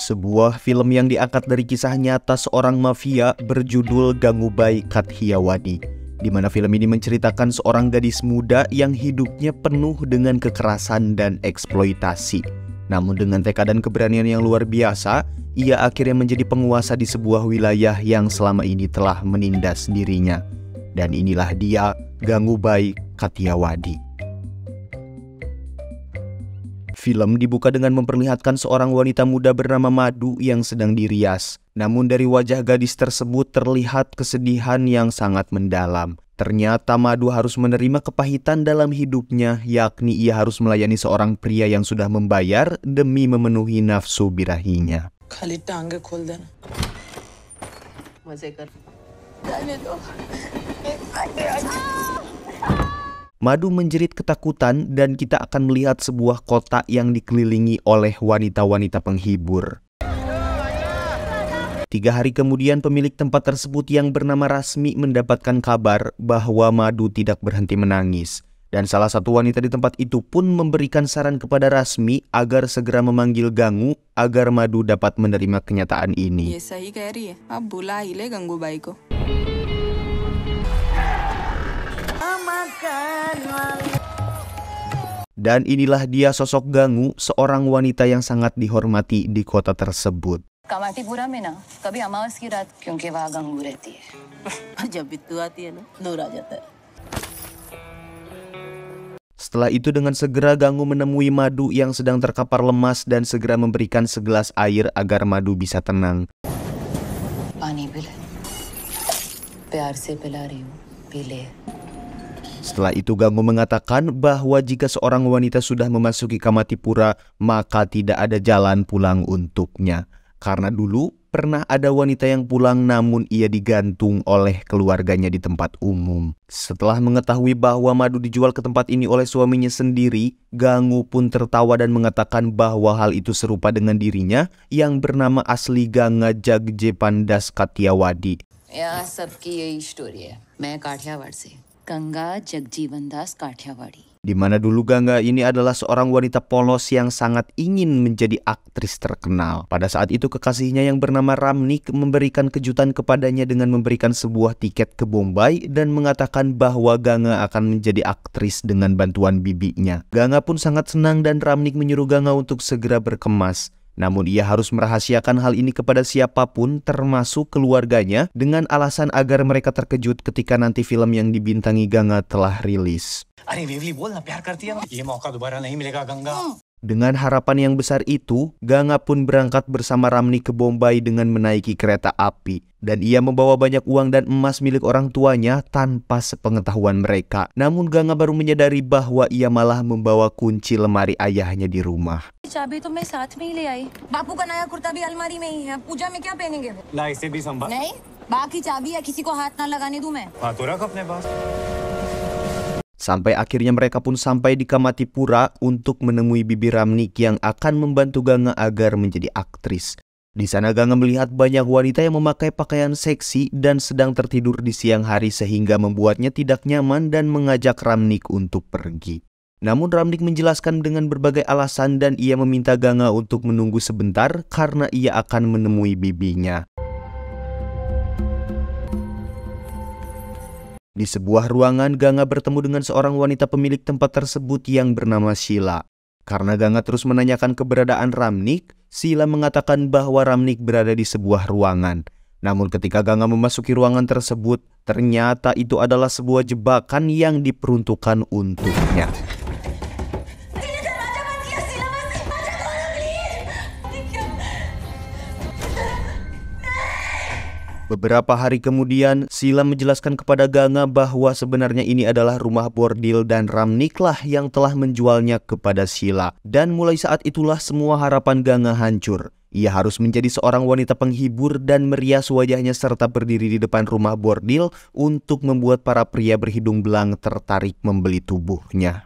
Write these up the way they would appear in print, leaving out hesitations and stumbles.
Sebuah film yang diangkat dari kisah nyata seorang mafia berjudul Gangubai Kathiawadi, di mana film ini menceritakan seorang gadis muda yang hidupnya penuh dengan kekerasan dan eksploitasi. Namun dengan tekad dan keberanian yang luar biasa, ia akhirnya menjadi penguasa di sebuah wilayah yang selama ini telah menindas dirinya. Dan inilah dia, Gangubai Kathiawadi. Film dibuka dengan memperlihatkan seorang wanita muda bernama Madu yang sedang dirias. Namun dari wajah gadis tersebut terlihat kesedihan yang sangat mendalam. Ternyata Madu harus menerima kepahitan dalam hidupnya, yakni ia harus melayani seorang pria yang sudah membayar demi memenuhi nafsu birahinya. Madu menjerit ketakutan dan kita akan melihat sebuah kota yang dikelilingi oleh wanita-wanita penghibur. 3 hari kemudian pemilik tempat tersebut yang bernama Rasmi mendapatkan kabar bahwa Madu tidak berhenti menangis. Dan salah satu wanita di tempat itu pun memberikan saran kepada Rasmi agar segera memanggil Gangu agar Madu dapat menerima kenyataan ini. Dan inilah dia sosok Gangu, seorang wanita yang sangat dihormati di kota tersebut. Kamathipura में ना कभी अमावस की रात क्योंकि वहाँ गंगू रहती है जब बिट्टू आती है ना दूर आ जाता है. Setelah itu dengan segera Gangu menemui Madu yang sedang terkapar lemas dan segera memberikan segelas air agar Madu bisa tenang. पानी पी ले प्यार से पिला रही हूँ पी ले. Setelah itu Gangu mengatakan bahwa jika seorang wanita sudah memasuki Kamatipura maka tidak ada jalan pulang untuknya. Karena dulu pernah ada wanita yang pulang namun ia digantung oleh keluarganya di tempat umum. Setelah mengetahui bahwa Madu dijual ke tempat ini oleh suaminya sendiri, Gangu pun tertawa dan mengatakan bahwa hal itu serupa dengan dirinya yang bernama asli Ganga Jagjepandas Kathiawadi. Ya, सबकी यही स्टोरी है. मैं काठियावाड़ से. गंगा जगजीवनदास Kathiawadi. Di mana dulu Ganga ini adalah seorang wanita polos yang sangat ingin menjadi aktris terkenal. Pada saat itu kekasihnya yang bernama Ramnik memberikan kejutan kepadanya dengan memberikan sebuah tiket ke Bombay dan mengatakan bahwa Ganga akan menjadi aktris dengan bantuan bibinya. Ganga pun sangat senang dan Ramnik menyuruh Ganga untuk segera berkemas. Namun ia harus merahasiakan hal ini kepada siapapun termasuk keluarganya dengan alasan agar mereka terkejut ketika nanti film yang dibintangi Ganga telah rilis. Dengan harapan yang besar itu, Ganga pun berangkat bersama Ramni ke Bombay dengan menaiki kereta api. Dan ia membawa banyak uang dan emas milik orang tuanya tanpa sepengetahuan mereka. Namun Ganga baru menyadari bahwa ia malah membawa kunci lemari ayahnya di rumah. चाबी तो मैं साथ में ही ले आई. बापू का नया कुर्ता भी अलमारी में ही है. पूजा में क्या पहनेंगे वो? ला इसे भी संभाल. नहीं, बाकी चाबी है किसी को हाथ ना लगाने दूं मैं. हाँ तो रख अपने पास. Sampai akhirnya mereka pun sampai di Kamatipura untuk menemui Bibi Ramnik yang akan membantu Ganga agar menjadi aktris. Di sana Ganga melihat banyak wanita yang memakai pakaian seksi dan sedang tertidur di siang hari sehingga membuatnya tidak nyaman dan mengajak Ramnik untuk pergi. Namun Ramnik menjelaskan dengan berbagai alasan dan ia meminta Ganga untuk menunggu sebentar karena ia akan menemui bibinya. Di sebuah ruangan, Ganga bertemu dengan seorang wanita pemilik tempat tersebut yang bernama Sheila. Karena Ganga terus menanyakan keberadaan Ramnik, Sheila mengatakan bahwa Ramnik berada di sebuah ruangan. Namun ketika Ganga memasuki ruangan tersebut, ternyata itu adalah sebuah jebakan yang diperuntukkan untuknya. Beberapa hari kemudian, Sheila menjelaskan kepada Ganga bahwa sebenarnya ini adalah rumah bordil dan Ramniklah yang telah menjualnya kepada Sheila. Dan mulai saat itulah semua harapan Ganga hancur. Ia harus menjadi seorang wanita penghibur dan merias wajahnya serta berdiri di depan rumah bordil untuk membuat para pria berhidung belang tertarik membeli tubuhnya.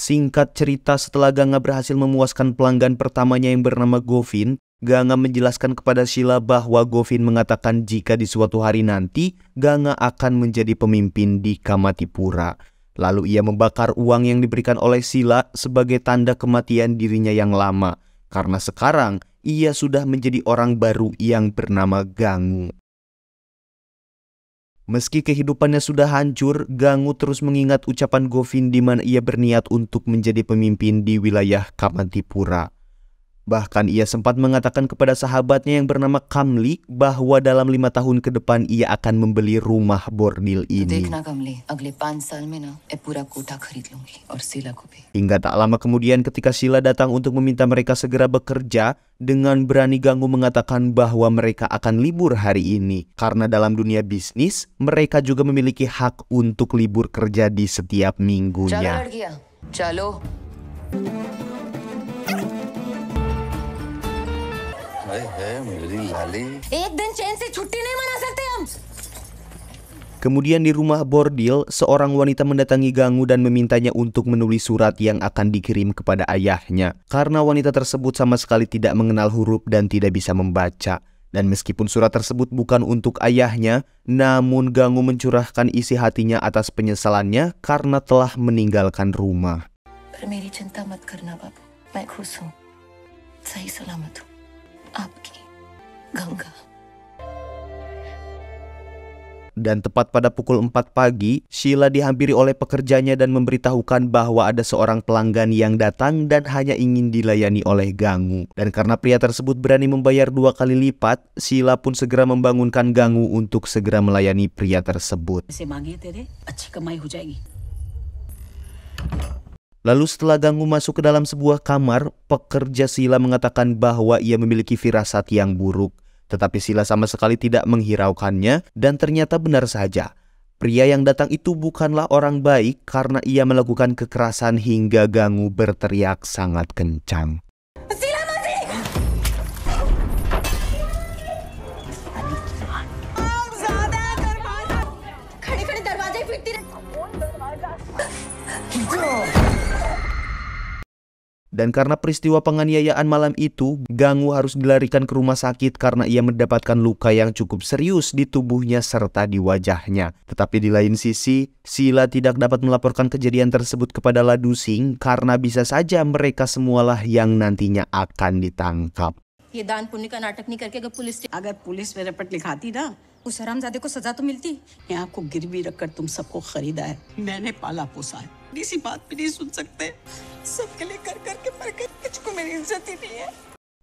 Singkat cerita, setelah Ganga berhasil memuaskan pelanggan pertamanya yang bernama Govin, Ganga menjelaskan kepada Sheila bahwa Govin mengatakan jika di suatu hari nanti Ganga akan menjadi pemimpin di Kamatipura. Lalu ia membakar uang yang diberikan oleh Sheila sebagai tanda kematian dirinya yang lama, karena sekarang ia sudah menjadi orang baru yang bernama Gangu. Meski kehidupannya sudah hancur, Gangu terus mengingat ucapan Govin di mana ia berniat untuk menjadi pemimpin di wilayah Kamatipura. Bahkan ia sempat mengatakan kepada sahabatnya yang bernama Kamli bahwa dalam 5 tahun ke depan ia akan membeli rumah bordil ini. Hingga tak lama kemudian ketika Sheila datang untuk meminta mereka segera bekerja, dengan berani Gangu mengatakan bahwa mereka akan libur hari ini. Karena dalam dunia bisnis, mereka juga memiliki hak untuk libur kerja di setiap minggunya. Kemudian di rumah bordil, seorang wanita mendatangi Gangu dan memintanya untuk menulis surat yang akan dikirim kepada ayahnya. Karena wanita tersebut sama sekali tidak mengenal huruf dan tidak bisa membaca. Dan meskipun surat tersebut bukan untuk ayahnya, namun Gangu mencurahkan isi hatinya atas penyesalannya karena telah meninggalkan rumah. Dan tepat pada pukul 4 pagi, Sheila dihampiri oleh pekerjanya dan memberitahukan bahwa ada seorang pelanggan yang datang dan hanya ingin dilayani oleh Gangu. Dan karena pria tersebut berani membayar 2 kali lipat, Sheila pun segera membangunkan Gangu untuk segera melayani pria tersebut. Lalu setelah Gangu masuk ke dalam sebuah kamar, pekerja Sheila mengatakan bahwa ia memiliki firasat yang buruk. Tetapi Sheila sama sekali tidak menghiraukannya dan ternyata benar saja. Pria yang datang itu bukanlah orang baik karena ia melakukan kekerasan hingga Gangu berteriak sangat kencang. Dan karena peristiwa penganiayaan malam itu, Gangu harus dilarikan ke rumah sakit karena ia mendapatkan luka yang cukup serius di tubuhnya serta di wajahnya. Tetapi di lain sisi, Sheila tidak dapat melaporkan kejadian tersebut kepada Ladusing karena bisa saja mereka semualah yang nantinya akan ditangkap. ये दान पुण्य का नाटक नहीं करके अगर पुलिस में रिपोर्ट लिखाती ना, उस हरामजादे को सजा तो मिलती। यहाँ को गिरवी रखकर तुम सबको खरीदा है, मैंने पाला पोसा है, किसी बात भी नहीं सुन सकते, सबके लिए कर करके मर गए, मुझको मेरी इज्जत ही नहीं है।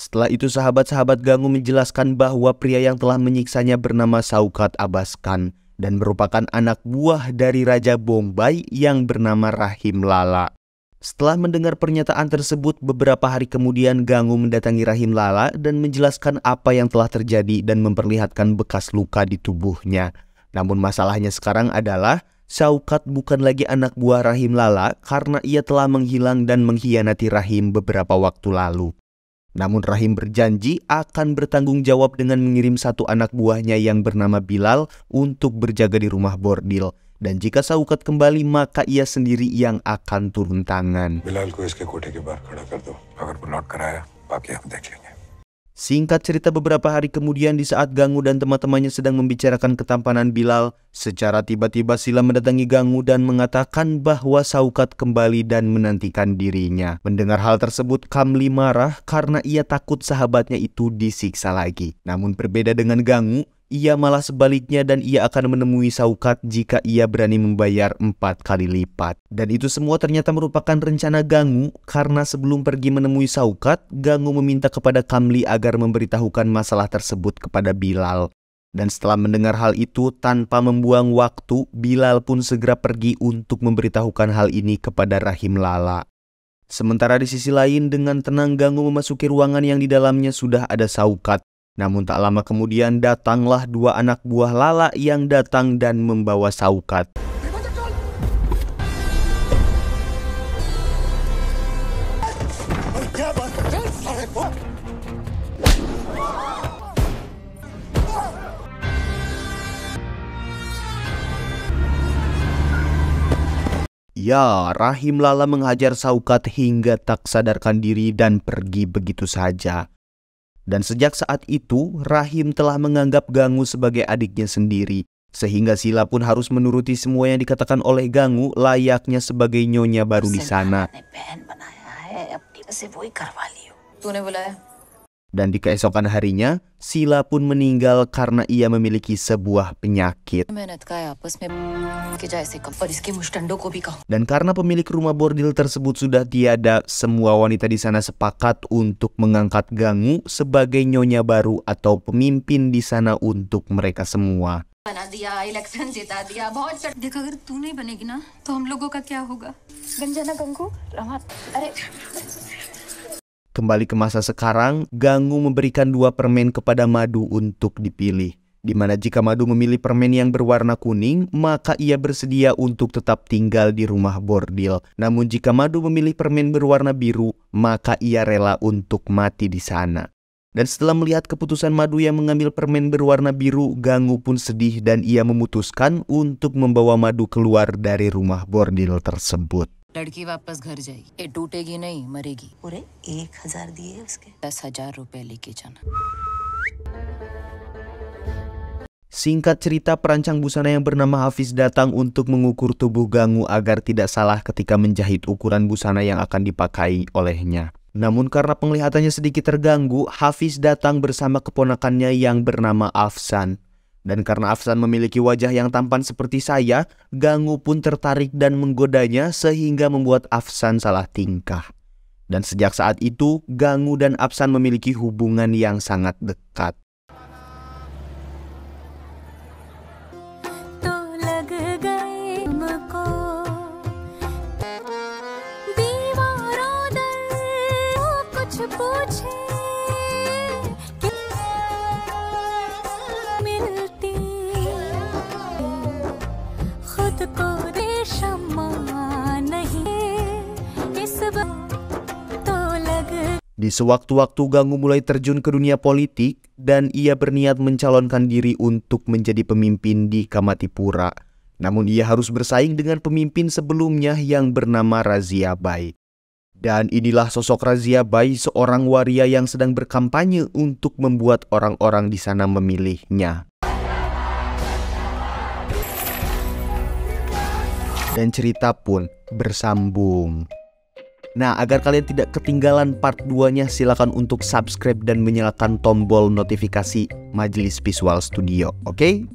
Setelah itu sahabat-sahabat Gangu menjelaskan bahwa pria yang telah menyiksanya bernama Shaukat Abbas Khan dan merupakan anak buah dari Raja Bombay yang bernama Rahim Lala. Setelah mendengar pernyataan tersebut, beberapa hari kemudian Gangu mendatangi Rahim Lala dan menjelaskan apa yang telah terjadi dan memperlihatkan bekas luka di tubuhnya. Namun masalahnya sekarang adalah Shaukat bukan lagi anak buah Rahim Lala karena ia telah menghilang dan mengkhianati Rahim beberapa waktu lalu. Namun Rahim berjanji akan bertanggung jawab dengan mengirim satu anak buahnya yang bernama Bilal untuk berjaga di rumah bordil. Dan jika Shaukat kembali, maka ia sendiri yang akan turun tangan. Bilal ko iske kote ke bahar khada kar do. Agar wo laut kar aaya, baki hum dekh lenge. Singkat cerita, beberapa hari kemudian di saat Gangu dan teman-temannya sedang membicarakan ketampanan Bilal, secara tiba-tiba Sheila mendatangi Gangu dan mengatakan bahwa Shaukat kembali dan menantikan dirinya. Mendengar hal tersebut, Kamli marah karena ia takut sahabatnya itu disiksa lagi. Namun berbeda dengan Gangu, ia malah sebaliknya dan ia akan menemui Shaukat jika ia berani membayar 4 kali lipat. Dan itu semua ternyata merupakan rencana Gangu karena sebelum pergi menemui Shaukat, Gangu meminta kepada Kamli agar memberitahukan masalah tersebut kepada Bilal. Dan setelah mendengar hal itu, tanpa membuang waktu, Bilal pun segera pergi untuk memberitahukan hal ini kepada Rahim Lala. Sementara di sisi lain, dengan tenang Gangu memasuki ruangan yang di dalamnya sudah ada Shaukat. Namun tak lama kemudian datanglah 2 anak buah Lala yang datang dan membawa Shaukat. Ya, Rahim Lala menghajar Shaukat hingga tak sadarkan diri dan pergi begitu saja. Dan sejak saat itu, Rahim telah menganggap Gangu sebagai adiknya sendiri. Sehingga Sila pun harus menuruti semua yang dikatakan oleh Gangu layaknya sebagai nyonya baru di sana. Dan di keesokan harinya, Sila pun meninggal karena ia memiliki sebuah penyakit. Dan karena pemilik rumah bordil tersebut sudah tiada, semua wanita di sana sepakat untuk mengangkat Gangu sebagai nyonya baru atau pemimpin di sana untuk mereka semua. Kembali ke masa sekarang, Gangu memberikan 2 permen kepada Madu untuk dipilih. Di mana jika Madu memilih permen yang berwarna kuning, maka ia bersedia untuk tetap tinggal di rumah bordil. Namun jika Madu memilih permen berwarna biru, maka ia rela untuk mati di sana. Dan setelah melihat keputusan Madu yang mengambil permen berwarna biru, Gangu pun sedih dan ia memutuskan untuk membawa Madu keluar dari rumah bordil tersebut. लड़की वापस घर जाएगी, ये टूटेगी नहीं मरेगी। पूरे 1000 दिए उसके, 10,000 रुपए लेके जाना। Singkat cerita, perancang busana yang bernama Hafiz datang untuk mengukur tubuh Gangu agar tidak salah ketika menjahit ukuran busana yang akan dipakai olehnya. Namun karena penglihatannya sedikit terganggu, Hafiz datang bersama keponakannya yang bernama Afsan. Dan karena Afsan memiliki wajah yang tampan seperti saya, Gangu pun tertarik dan menggodanya sehingga membuat Afsan salah tingkah. Dan sejak saat itu, Gangu dan Afsan memiliki hubungan yang sangat dekat. Di sewaktu-waktu Gangu mulai terjun ke dunia politik dan ia berniat mencalonkan diri untuk menjadi pemimpin di Kamatipura. Namun ia harus bersaing dengan pemimpin sebelumnya yang bernama Razia Bai. Dan inilah sosok Razia Bai, seorang waria yang sedang berkampanye untuk membuat orang-orang di sana memilihnya. Dan cerita pun bersambung. Nah, agar kalian tidak ketinggalan part 2-nya, silakan untuk subscribe dan menyalakan tombol notifikasi Majelis Visual Studio, oke?